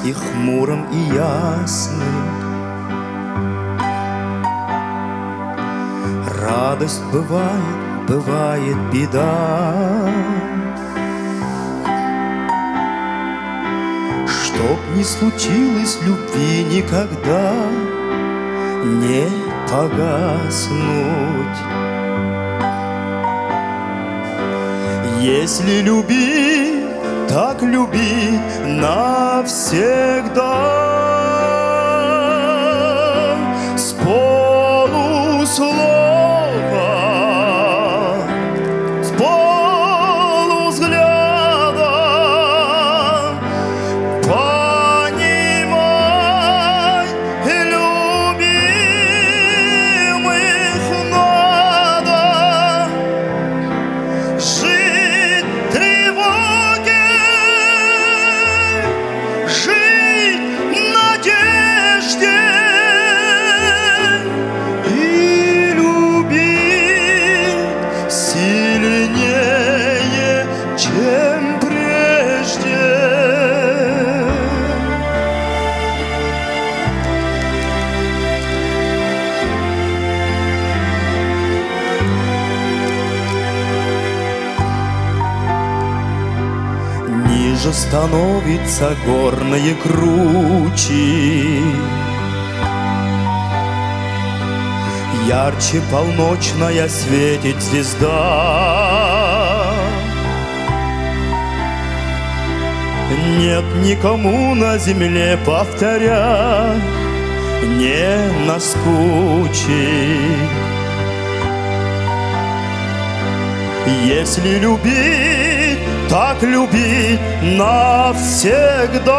и хмурым, и ясным. Радость бывает, бывает беда. Чтоб не случилось любви никогда, не погаснуть. Если любить, так любить навсегда. С полуслова, с полувзгляда понимай, любимых надо. Жить в тревоге, жить в надежде и любить сильнее, чем прежде. Ниже становится горные кручи, ярче полночная светит звезда. Нет никому на земле, повторя, не наскучит. Если любить, так любить навсегда.